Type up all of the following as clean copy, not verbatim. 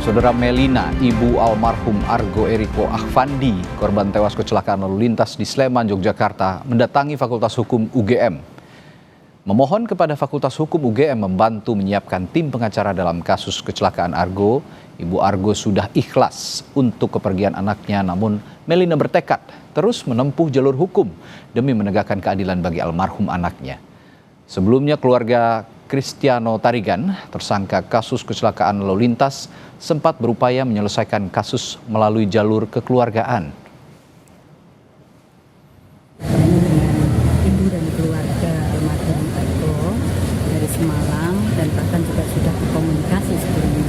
Saudara Melina, ibu almarhum Argo Eriko Afandi, korban tewas kecelakaan lalu lintas di Sleman, Yogyakarta, mendatangi Fakultas Hukum UGM. Memohon kepada Fakultas Hukum UGM membantu menyiapkan tim pengacara dalam kasus kecelakaan Argo. Ibu Argo sudah ikhlas untuk kepergian anaknya, namun Melina bertekad terus menempuh jalur hukum demi menegakkan keadilan bagi almarhum anaknya. Sebelumnya keluarga Cristiano Tarigan, tersangka kasus kecelakaan lalu lintas, sempat berupaya menyelesaikan kasus melalui jalur kekeluargaan. Ibu dan keluarga almarhum Argo dari Semarang dan bahkan juga sudah berkomunikasi sebelumnya.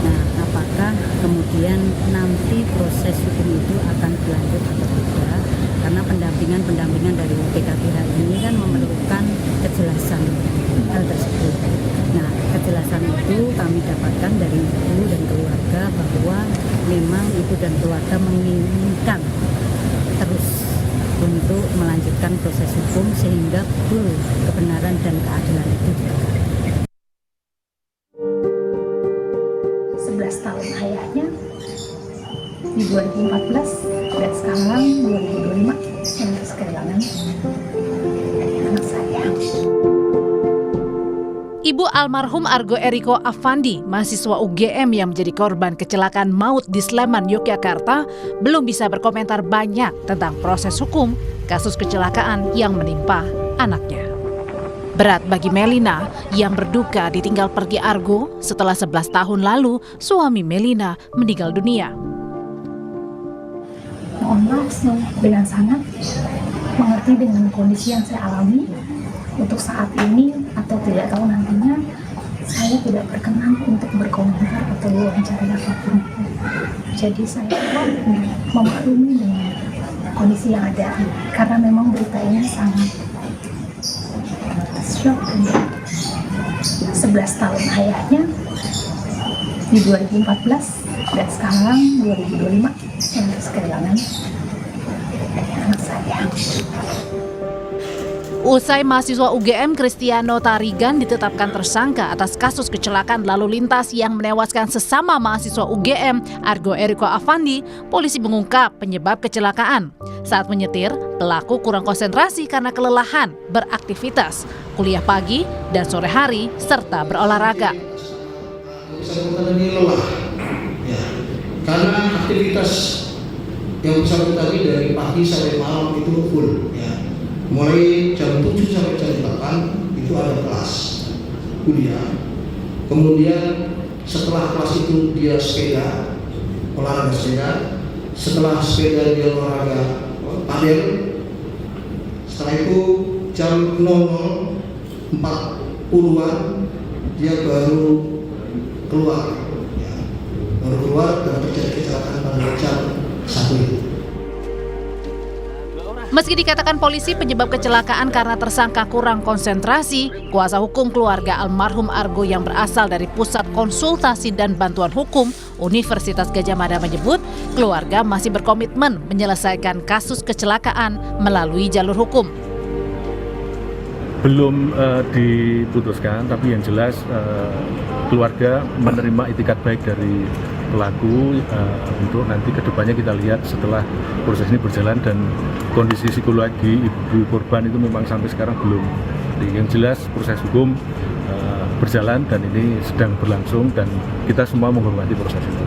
Nah, apakah kemudian nanti proses hukum itu akan berlanjut atau tidak? Karena pendampingan dari PKPH ini kan memerlukan kejelasan hal tersebut. Nah, kejelasan itu kami dapatkan dari ibu dan keluarga bahwa memang ibu dan keluarga menginginkan terus untuk melanjutkan proses hukum sehingga betul kebenaran dan keadilan itu ditegakkan. 11 tahun ayahnya di 2014 dan sekarang 2025 saya harus kehilangan anak saya. Ibu almarhum Argo Eriko Afandi, mahasiswa UGM yang menjadi korban kecelakaan maut di Sleman, Yogyakarta, belum bisa berkomentar banyak tentang proses hukum kasus kecelakaan yang menimpa anaknya. Berat bagi Melina yang berduka ditinggal pergi Argo setelah 11 tahun lalu suami Melina meninggal dunia. Mohon maaf dengan sangat mengerti dengan kondisi yang saya alami. Untuk saat ini atau tidak tahu nantinya, saya tidak berkenan untuk berkomentar atau wawancara apapun. Jadi saya memaklumi dengan kondisi yang ada, karena memang berita ini sangat shock. 11 tahun ayahnya di 2014 dan sekarang 2025 saya harus kehilangan anak saya. Usai mahasiswa UGM Cristiano Tarigan ditetapkan tersangka atas kasus kecelakaan lalu lintas yang menewaskan sesama mahasiswa UGM Argo Eriko Afandi, polisi mengungkap penyebab kecelakaan. Saat menyetir, pelaku kurang konsentrasi karena kelelahan beraktivitas, kuliah pagi dan sore hari, serta berolahraga. Bersangkutan ini lelah, ya, karena aktivitas yang bersangkutan ini dari pagi sampai malam itu full, ya. Mulai jam 7 sampai jam 8 itu ada kelas kuliah. Kemudian setelah kelas itu dia sepeda, olahraga sepeda. Setelah sepeda dia olahraga padel. Setelah itu jam 00.40-an dia baru keluar, ya. Baru keluar dan terjadi kecelakaan pada jam 1 itu. Meski dikatakan polisi penyebab kecelakaan karena tersangka kurang konsentrasi, kuasa hukum keluarga almarhum Argo yang berasal dari Pusat Konsultasi dan Bantuan Hukum Universitas Gadjah Mada menyebut keluarga masih berkomitmen menyelesaikan kasus kecelakaan melalui jalur hukum. Belum diputuskan, tapi yang jelas keluarga menerima itikat baik dari pelaku untuk nanti kedepannya kita lihat setelah proses ini berjalan dan kondisi psikologi ibu korban itu memang sampai sekarang belum. Jadi yang jelas proses hukum berjalan dan ini sedang berlangsung dan kita semua menghormati proses itu.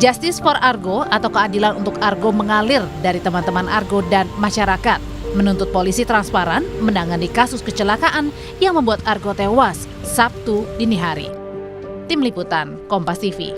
Justice for Argo atau keadilan untuk Argo mengalir dari teman-teman Argo dan masyarakat, menuntut polisi transparan menangani kasus kecelakaan yang membuat Argo tewas Sabtu dini hari. Tim Liputan Kompas TV.